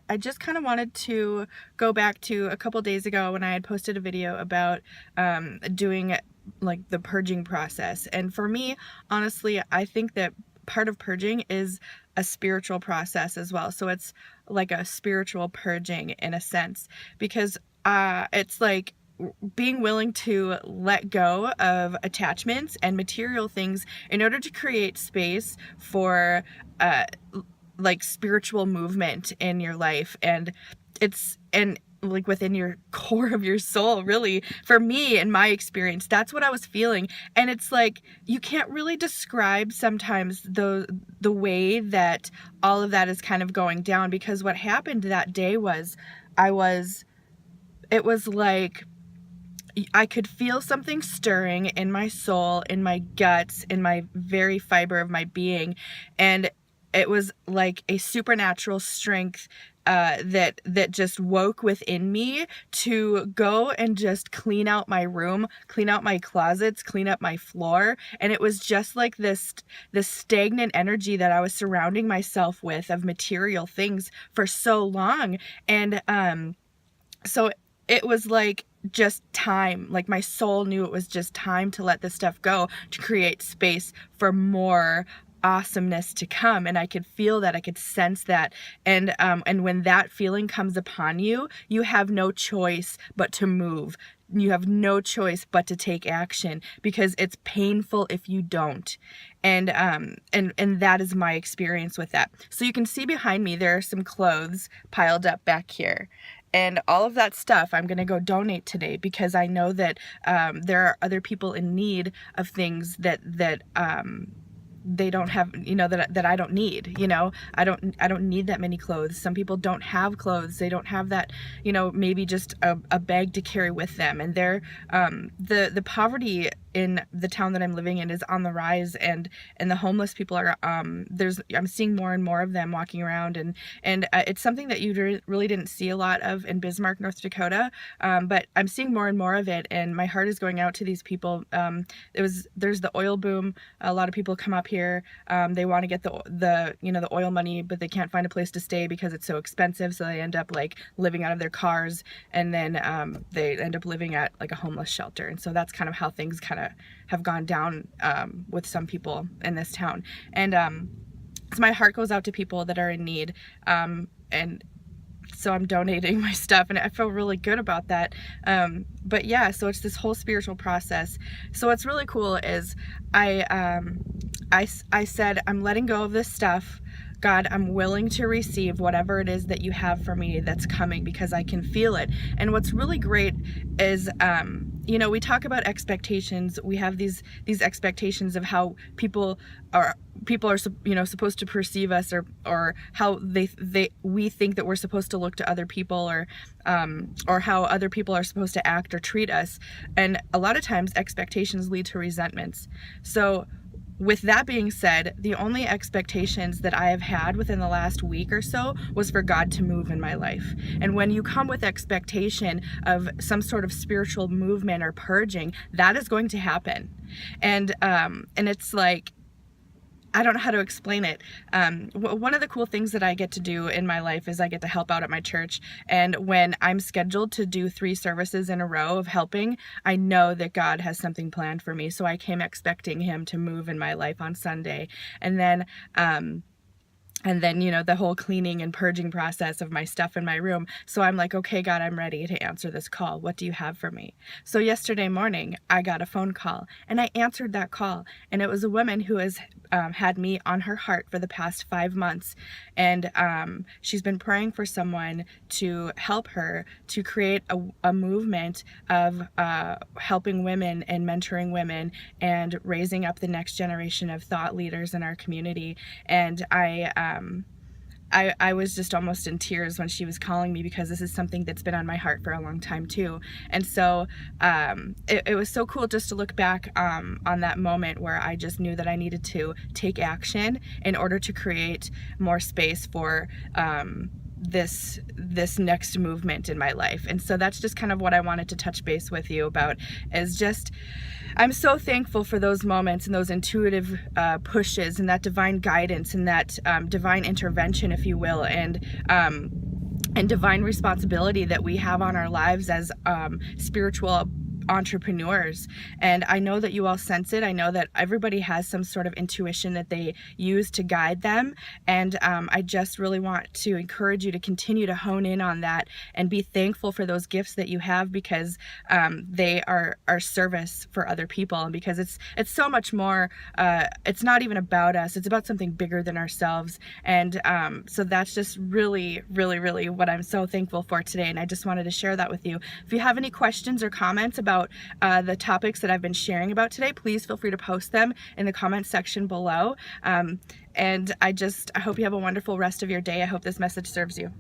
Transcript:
I just kind of wanted to go back to a couple days ago when I had posted a video about doing like the purging process. And for me, honestly, I think that part of purging is a spiritual process as well. So it's like a spiritual purging in a sense, because it's like being willing to let go of attachments and material things in order to create space for like spiritual movement in your life. And like within your core of your soul, really. For me, in my experience, that's what I was feeling. And it's like you can't really describe sometimes the way that all of that is kind of going down, because what happened that day was it was like I could feel something stirring in my soul, in my guts, in my very fiber of my being. And it was like a supernatural strength that just woke within me to go and just clean out my room, clean out my closets, clean up my floor. And it was just like this stagnant energy that I was surrounding myself with of material things for so long. And so it was like just time, like my soul knew it was just time to let this stuff go, to create space for more awesomeness to come. And I could feel that, I could sense that. And when that feeling comes upon you, you have no choice but to move. You have no choice but to take action, because it's painful if you don't. And that is my experience with that. So you can see behind me, there are some clothes piled up back here. And all of that stuff I'm going to go donate today, because I know that there are other people in need of things that they don't have, that I don't need. I don't need that many clothes. Some people don't have clothes. They don't have that, maybe just a bag to carry with them. And they're the poverty in the town that I'm living in is on the rise, and the homeless people are I'm seeing more and more of them walking around, and it's something that you really didn't see a lot of in Bismarck, North Dakota, but I'm seeing more and more of it, and my heart is going out to these people. There's the oil boom. A lot of people come up here. They want to get the oil money, but they can't find a place to stay because it's so expensive, so they end up like living out of their cars, and then they end up living at like a homeless shelter. And so that's kind of how things kind of have gone down with some people in this town. And so my heart goes out to people that are in need, and so I'm donating my stuff, and I feel really good about that. But yeah, so it's this whole spiritual process. So what's really cool is I said, I'm letting go of this stuff. God, I'm willing to receive whatever it is that you have for me that's coming, because I can feel it. And what's really great is, we talk about expectations. We have these expectations of how people are supposed to perceive us, or how we think that we're supposed to look to other people, or how other people are supposed to act or treat us. And a lot of times expectations lead to resentments. So with that being said, the only expectations that I have had within the last week or so was for God to move in my life. And when you come with expectation of some sort of spiritual movement or purging, that is going to happen. And it's like, I don't know how to explain it. One of the cool things that I get to do in my life is I get to help out at my church. And when I'm scheduled to do 3 services in a row of helping, I know that God has something planned for me. So I came expecting him to move in my life on Sunday. And then the whole cleaning and purging process of my stuff in my room. So I'm like, okay, God, I'm ready to answer this call. What do you have for me? So yesterday morning, I got a phone call, and I answered that call. And it was a woman who has had me on her heart for the past 5 months. And she's been praying for someone to help her to create a movement of helping women and mentoring women and raising up the next generation of thought leaders in our community. And I was just almost in tears when she was calling me, because this is something that's been on my heart for a long time too. And so it was so cool just to look back on that moment where I just knew that I needed to take action in order to create more space for this next movement in my life. And so that's just kind of what I wanted to touch base with you about, is just I'm so thankful for those moments and those intuitive pushes and that divine guidance and that divine intervention, if you will. And and divine responsibility that we have on our lives as spiritual entrepreneurs. And I know that you all sense it. I know that everybody has some sort of intuition that they use to guide them. And I just really want to encourage you to continue to hone in on that and be thankful for those gifts that you have, because they are service for other people, and because it's so much more. It's not even about us. It's about something bigger than ourselves. And so that's just really, really, really what I'm so thankful for today. And I just wanted to share that with you. If you have any questions or comments about the topics that I've been sharing about today, please feel free to post them in the comments section below. And I hope you have a wonderful rest of your day. I hope this message serves you.